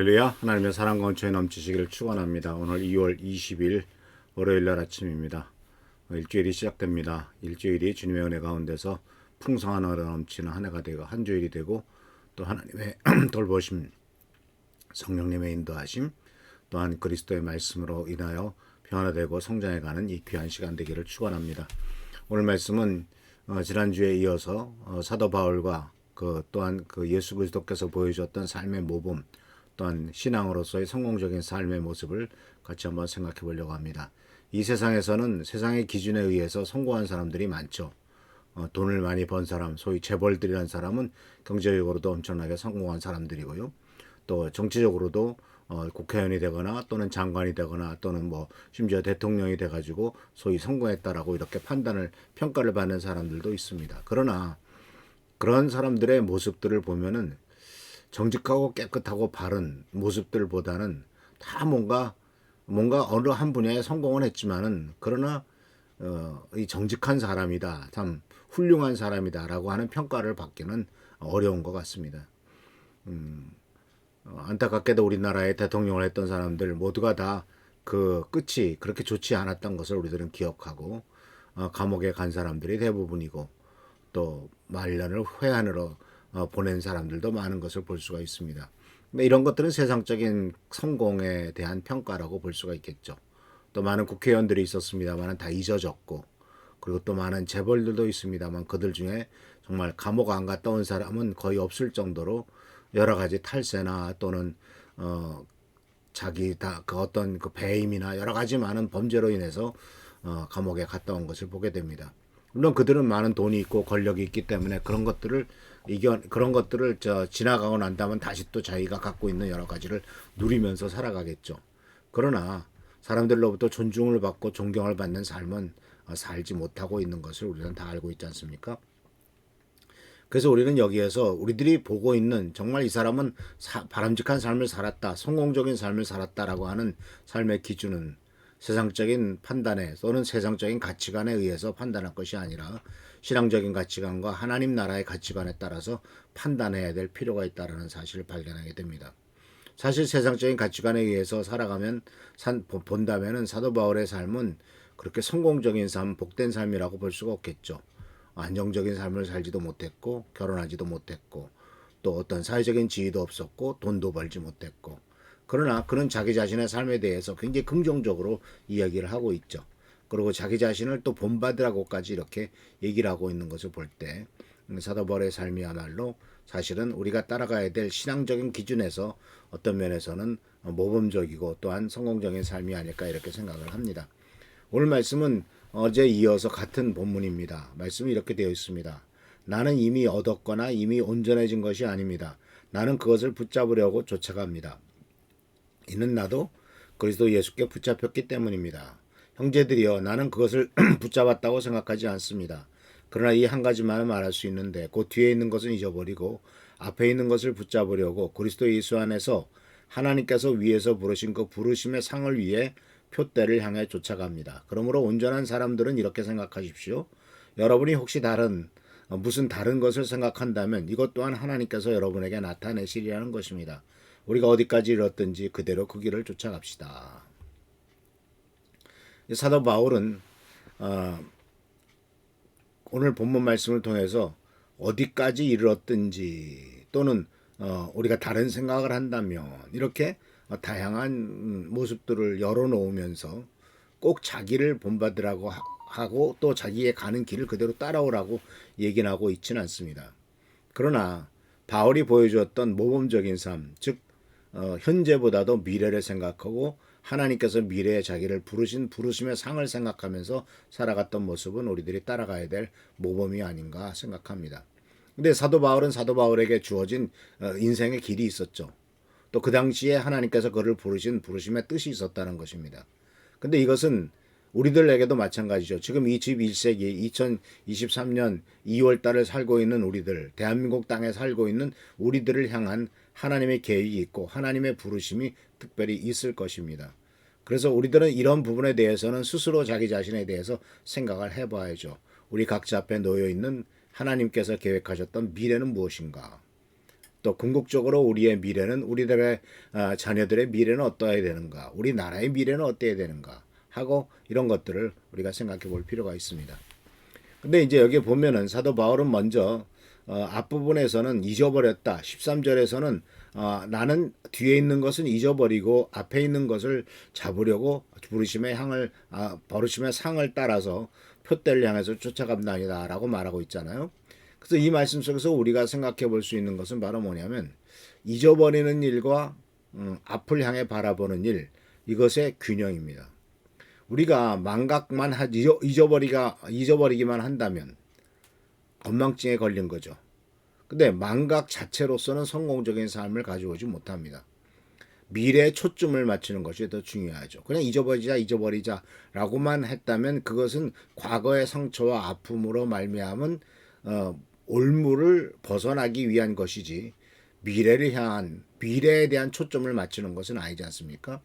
할렐루야. 하나님의 사랑과 은총이 넘치시기를 축원합니다. 오늘 2월 20일 월요일 날 아침입니다. 일주일이 시작됩니다. 일주일이 주님의 은혜 가운데서 풍성한 은혜 넘치는 한 해가 되고 한 주일이 되고 또 하나님의 돌보심, 성령님의 인도하심, 또한 그리스도의 말씀으로 인하여 변화되고 성장해가는 이 귀한 시간 되기를 축원합니다. 오늘 말씀은 지난주에 이어서 사도 바울과 또한 예수 그리스도께서 보여주었던 삶의 모범, 또한 신앙으로서의 성공적인 삶의 모습을 같이 한번 생각해 보려고 합니다. 이 세상에서는 세상의 기준에 의해서 성공한 사람들이 많죠. 돈을 많이 번 사람, 소위 재벌들이라는 사람은 경제적으로도 엄청나게 성공한 사람들이고요. 또 정치적으로도 국회의원이 되거나 또는 장관이 되거나 또는 심지어 대통령이 돼가지고 소위 성공했다라고 이렇게 평가를 받는 사람들도 있습니다. 그러나 그런 사람들의 모습들을 보면은 정직하고 깨끗하고 바른 모습들보다는 다 뭔가 어느 한 분야에 성공을 했지만은 그러나 이 정직한 사람이다, 참 훌륭한 사람이다라고 하는 평가를 받기는 어려운 것 같습니다. 안타깝게도 우리나라의 대통령을 했던 사람들 모두가 다 그 끝이 그렇게 좋지 않았던 것을 우리들은 기억하고 감옥에 간 사람들이 대부분이고 또 말년을 회한으로 보낸 사람들도 많은 것을 볼 수가 있습니다. 이런 것들은 세상적인 성공에 대한 평가라고 볼 수가 있겠죠. 또 많은 국회의원들이 있었습니다만 다 잊어졌고, 그리고 또 많은 재벌들도 있습니다만 그들 중에 정말 감옥 안 갔다 온 사람은 거의 없을 정도로 여러 가지 탈세나 또는 자기 어떤 배임이나 여러 가지 많은 범죄로 인해서 감옥에 갔다 온 것을 보게 됩니다. 물론 그들은 많은 돈이 있고 권력이 있기 때문에 그런 것들을 지나가고 난다면 다시 또 자기가 갖고 있는 여러 가지를 누리면서 살아가겠죠. 그러나 사람들로부터 존중을 받고 존경을 받는 삶은 살지 못하고 있는 것을 우리는 다 알고 있지 않습니까? 그래서 우리는 여기에서 우리들이 보고 있는 정말 이 사람은 바람직한 삶을 살았다, 성공적인 삶을 살았다라고 하는 삶의 기준은 세상적인 판단에 또는 세상적인 가치관에 의해서 판단할 것이 아니라 신앙적인 가치관과 하나님 나라의 가치관에 따라서 판단해야 될 필요가 있다는 사실을 발견하게 됩니다. 사실 세상적인 가치관에 의해서 본다면은 사도 바울의 삶은 그렇게 성공적인 삶, 복된 삶이라고 볼 수가 없겠죠. 안정적인 삶을 살지도 못했고 결혼하지도 못했고 또 어떤 사회적인 지위도 없었고 돈도 벌지 못했고, 그러나 그는 자기 자신의 삶에 대해서 굉장히 긍정적으로 이야기를 하고 있죠. 그리고 자기 자신을 또 본받으라고까지 이렇게 얘기를 하고 있는 것을 볼 때 사도 바울의 삶이야말로 사실은 우리가 따라가야 될 신앙적인 기준에서 어떤 면에서는 모범적이고 또한 성공적인 삶이 아닐까 이렇게 생각을 합니다. 오늘 말씀은 어제 이어서 같은 본문입니다. 말씀이 이렇게 되어 있습니다. 나는 이미 얻었거나 이미 온전해진 것이 아닙니다. 나는 그것을 붙잡으려고 쫓아갑니다. 이는 나도 그리스도 예수께 붙잡혔기 때문입니다. 형제들이여, 나는 그것을 붙잡았다고 생각하지 않습니다. 그러나 이 한 가지만은 말할 수 있는데 곧 뒤에 있는 것은 잊어버리고 앞에 있는 것을 붙잡으려고 그리스도 예수 안에서 하나님께서 위에서 부르신 그 부르심의 상을 위해 표대를 향해 쫓아갑니다. 그러므로 온전한 사람들은 이렇게 생각하십시오. 여러분이 혹시 무슨 다른 것을 생각한다면 이것 또한 하나님께서 여러분에게 나타내시리라는 것입니다. 우리가 어디까지 이뤘든지 그대로 그 길을 쫓아갑시다. 사도 바울은 오늘 본문 말씀을 통해서 어디까지 이르렀든지 또는 우리가 다른 생각을 한다면 이렇게 다양한 모습들을 열어놓으면서 꼭 자기를 본받으라고 하고 또 자기의 가는 길을 그대로 따라오라고 얘기는 하고 있지는 않습니다. 그러나 바울이 보여주었던 모범적인 삶, 즉 현재보다도 미래를 생각하고 하나님께서 미래에 자기를 부르심의 상을 생각하면서 살아갔던 모습은 우리들이 따라가야 될 모범이 아닌가 생각합니다. 근데 사도 바울은 사도 바울에게 주어진 인생의 길이 있었죠. 또 그 당시에 하나님께서 그를 부르신 부르심의 뜻이 있었다는 것입니다. 근데 이것은 우리들에게도 마찬가지죠. 지금 21세기 2023년 2월 달을 살고 있는 우리들, 대한민국 땅에 살고 있는 우리들을 향한 하나님의 계획이 있고 하나님의 부르심이 특별히 있을 것입니다. 그래서 우리들은 이런 부분에 대해서는 스스로 자기 자신에 대해서 생각을 해봐야죠. 우리 각자 앞에 놓여 있는 하나님께서 계획하셨던 미래는 무엇인가? 또 궁극적으로 우리의 미래는 우리들의 자녀들의 미래는 어떠해야 되는가, 우리 나라의 미래는 어때야 되는가 하고 이런 것들을 우리가 생각해 볼 필요가 있습니다. 근데 이제 여기 보면은 사도 바울은 먼저 앞부분에서는 잊어버렸다. 13절에서는 나는 뒤에 있는 것은 잊어버리고 앞에 있는 것을 잡으려고 버르심의 상을 따라서 표대를 향해서 쫓아간다니다라고 말하고 있잖아요. 그래서 이 말씀 속에서 우리가 생각해 볼 수 있는 것은 바로 뭐냐면 잊어버리는 일과 앞을 향해 바라보는 일, 이것의 균형입니다. 우리가 망각만 잊어버리기만 한다면 건망증에 걸린 거죠. 근데 망각 자체로서는 성공적인 삶을 가져오지 못합니다. 미래에 초점을 맞추는 것이 더 중요하죠. 그냥 잊어버리자라고만 했다면 그것은 과거의 상처와 아픔으로 말미암은 올무를 벗어나기 위한 것이지 미래에 대한 초점을 맞추는 것은 아니지 않습니까?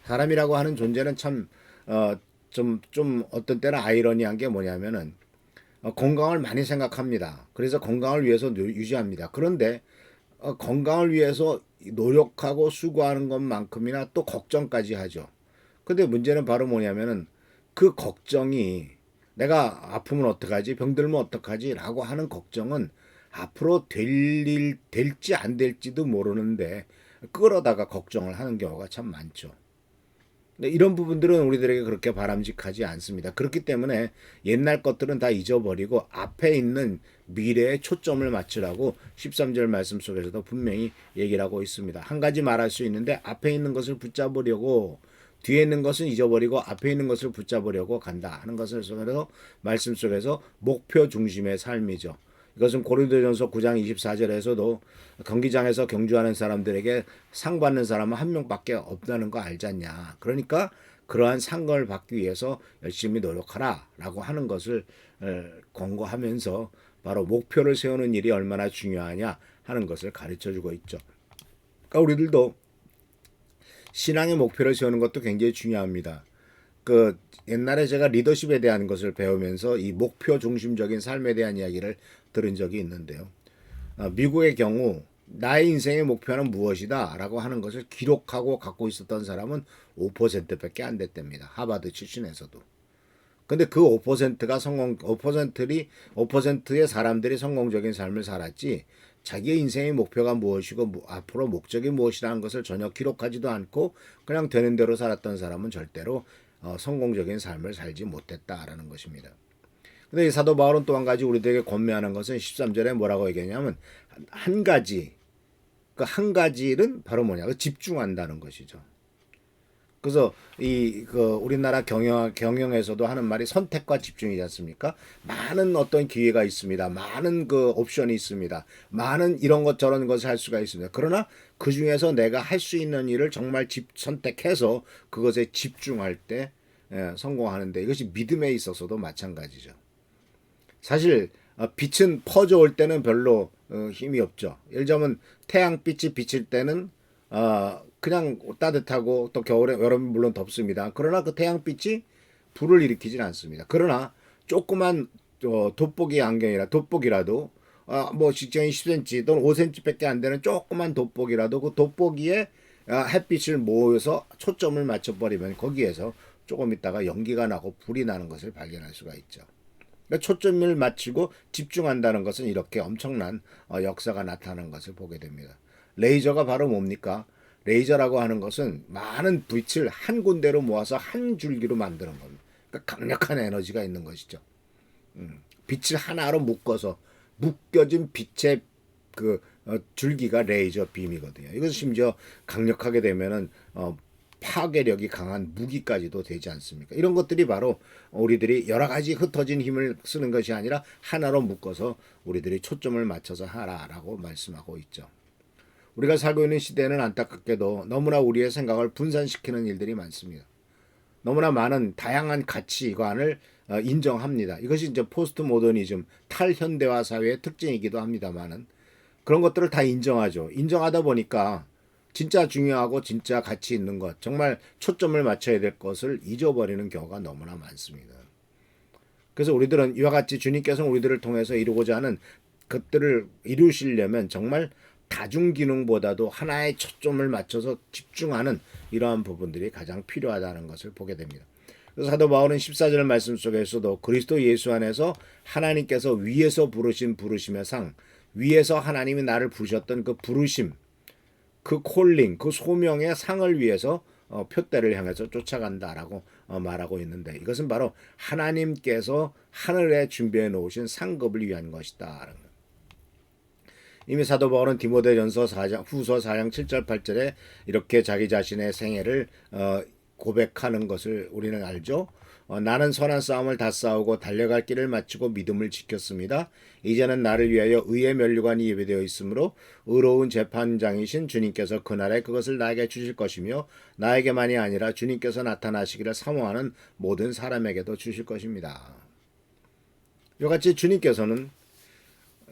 사람이라고 하는 존재는 참 좀 어떤 때는 아이러니한 게 뭐냐면은 건강을 많이 생각합니다. 그래서 건강을 위해서 유지합니다. 그런데 건강을 위해서 노력하고 수고하는 것만큼이나 또 걱정까지 하죠. 근데 문제는 바로 뭐냐면은 그 걱정이 내가 아프면 어떡하지? 병들면 어떡하지? 라고 하는 걱정은 앞으로 될지 안 될지도 모르는데 끌어다가 걱정을 하는 경우가 참 많죠. 이런 부분들은 우리들에게 그렇게 바람직하지 않습니다. 그렇기 때문에 옛날 것들은 다 잊어버리고 앞에 있는 미래에 초점을 맞추라고 13절 말씀 속에서도 분명히 얘기를 하고 있습니다. 한 가지 말할 수 있는데 앞에 있는 것을 붙잡으려고 뒤에 있는 것은 잊어버리고 앞에 있는 것을 붙잡으려고 간다 하는 것을 속에서 말씀 속에서 목표 중심의 삶이죠. 이것은 고린도전서 9장 24절에서도 경기장에서 경주하는 사람들에게 상 받는 사람은 한 명밖에 없다는 거 알지 않냐. 그러니까 그러한 상을 받기 위해서 열심히 노력하라라고 하는 것을 권고하면서 바로 목표를 세우는 일이 얼마나 중요하냐 하는 것을 가르쳐주고 있죠. 그러니까 우리들도 신앙의 목표를 세우는 것도 굉장히 중요합니다. 옛날에 제가 리더십에 대한 것을 배우면서 이 목표 중심적인 삶에 대한 이야기를 들은 적이 있는데요. 미국의 경우 나의 인생의 목표는 무엇이다 라고 하는 것을 기록하고 갖고 있었던 사람은 5%밖에 안 됐답니다. 하버드 출신에서도. 근데 그 5%의 사람들이 성공적인 삶을 살았지 자기의 인생의 목표가 무엇이고 앞으로 목적이 무엇이라는 것을 전혀 기록하지도 않고 그냥 되는 대로 살았던 사람은 절대로 성공적인 삶을 살지 못했다라는 것입니다. 근데 이 사도 바울은 또 한 가지 우리들에게 권면하는 것은 13절에 뭐라고 얘기하냐면 한 가지, 그 한 가지는 바로 뭐냐? 집중한다는 것이죠. 그래서 우리나라 경영에서도 하는 말이 선택과 집중이지 않습니까? 많은 어떤 기회가 있습니다. 많은 옵션이 있습니다. 많은 이런 것 저런 것을 할 수가 있습니다. 그러나 그 중에서 내가 할 수 있는 일을 정말 선택해서 그것에 집중할 때 성공하는데 이것이 믿음에 있어서도 마찬가지죠. 사실 빛은 퍼져올 때는 별로 힘이 없죠. 예를 들자면 태양빛이 비칠 때는 그냥 따뜻하고 또 여름은 물론 덥습니다. 그러나 그 태양빛이 불을 일으키진 않습니다. 그러나 조그만 돋보기라도 뭐 직경이 10cm 또는 5cm밖에 안 되는 조그만 돋보기라도 그 돋보기에 햇빛을 모여서 초점을 맞춰버리면 거기에서 조금 있다가 연기가 나고 불이 나는 것을 발견할 수가 있죠. 그러니까 초점을 맞추고 집중한다는 것은 이렇게 엄청난 역사가 나타나는 것을 보게 됩니다. 레이저가 바로 뭡니까? 레이저라고 하는 것은 많은 빛을 한 군데로 모아서 한 줄기로 만드는 겁니다. 그러니까 강력한 에너지가 있는 것이죠. 빛을 하나로 묶여진 빛의 줄기가 레이저 빔이거든요. 이것은 심지어 강력하게 되면은 파괴력이 강한 무기까지도 되지 않습니까? 이런 것들이 바로 우리들이 여러 가지 흩어진 힘을 쓰는 것이 아니라 하나로 묶어서 우리들이 초점을 맞춰서 하라라고 말씀하고 있죠. 우리가 살고 있는 시대는 안타깝게도 너무나 우리의 생각을 분산시키는 일들이 많습니다. 너무나 많은 다양한 가치관을 인정합니다. 이것이 이제 포스트 모더니즘, 탈현대화 사회의 특징이기도 합니다만은 그런 것들을 다 인정하죠. 인정하다 보니까 진짜 중요하고 진짜 가치 있는 것, 정말 초점을 맞춰야 될 것을 잊어버리는 경우가 너무나 많습니다. 그래서 우리들은 이와 같이 주님께서는 우리들을 통해서 이루고자 하는 것들을 이루시려면 정말 다중 기능보다도 하나의 초점을 맞춰서 집중하는 이러한 부분들이 가장 필요하다는 것을 보게 됩니다. 그래서 사도 바울은 14절 말씀 속에서도 그리스도 예수 안에서 하나님께서 위에서 부르신 부르심의 상, 위에서 하나님이 나를 부르셨던 그 부르심, 그 콜링, 그 소명의 상을 위해서 표대를 향해서 쫓아간다라고 말하고 있는데, 이것은 바로 하나님께서 하늘에 준비해 놓으신 상급을 위한 것이다. 이미 사도 바울은 디모데전서 4장 후서 4장 7절 8절에 이렇게 자기 자신의 생애를 고백하는 것을 우리는 알죠. 나는 선한 싸움을 다 싸우고 달려갈 길을 마치고 믿음을 지켰습니다. 이제는 나를 위하여 의의 면류관이 예비되어 있으므로 의로운 재판장이신 주님께서 그날에 그것을 나에게 주실 것이며 나에게만이 아니라 주님께서 나타나시기를 사모하는 모든 사람에게도 주실 것입니다. 이같이 주님께서는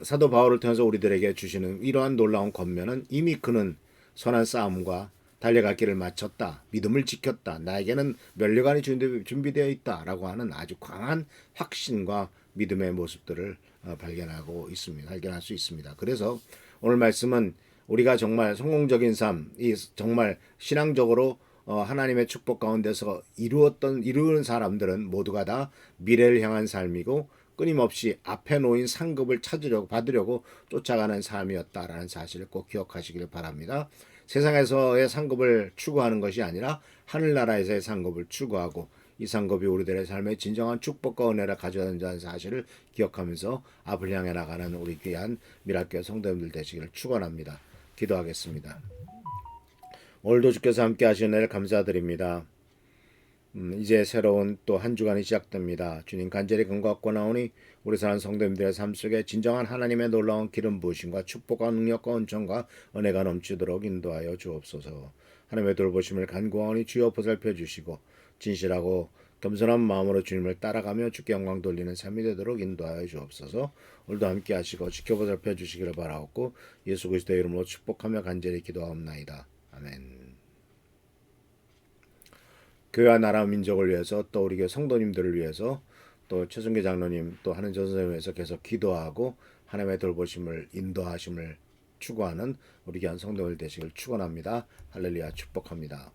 사도 바울을 통해서 우리들에게 주시는 이러한 놀라운 권면은 이미 그는 선한 싸움과 달려갈 길을 마쳤다. 믿음을 지켰다. 나에게는 면류관이 준비되어 있다라고 하는 아주 강한 확신과 믿음의 모습들을 발견할 수 있습니다. 그래서 오늘 말씀은 우리가 정말 성공적인 삶, 이 정말 신앙적으로 하나님의 축복 가운데서 이루는 사람들은 모두가 다 미래를 향한 삶이고 끊임없이 앞에 놓인 상급을 받으려고 쫓아가는 삶이었다라는 사실을 꼭 기억하시기를 바랍니다. 세상에서의 상급을 추구하는 것이 아니라 하늘나라에서의 상급을 추구하고 이 상급이 우리들의 삶의 진정한 축복과 은혜를 가져다준다는 사실을 기억하면서 앞을 향해 나가는 우리 귀한 미랄교회 성도님들 되시기를 축원합니다. 기도하겠습니다. 오늘도 주께서 함께 하시는 은혜를 감사드립니다. 이제 새로운 또 한 주간이 시작됩니다. 주님 간절히 간구하고 나오니 우리 사랑하는 성도님들의 삶 속에 진정한 하나님의 놀라운 기름 부으심과 축복과 능력과 은총과 은혜가 넘치도록 인도하여 주옵소서. 하나님의 돌보심을 간구하오니 주여 보살펴 주시고 진실하고 겸손한 마음으로 주님을 따라가며 주께 영광 돌리는 삶이 되도록 인도하여 주옵소서. 오늘도 함께 하시고 지켜보살펴 주시기를 바라옵고 예수 그리스도의 이름으로 축복하며 간절히 기도하옵나이다. 아멘. 교회와 나라 민족을 위해서 또 우리 교회 성도님들을 위해서 또 최순기 장로님 또 하는 전선생을 위해서 계속 기도하고 하나님의 돌보심을 인도하심을 추구하는 우리 귀한 성도들 되시길 축원합니다. 할렐루야 축복합니다.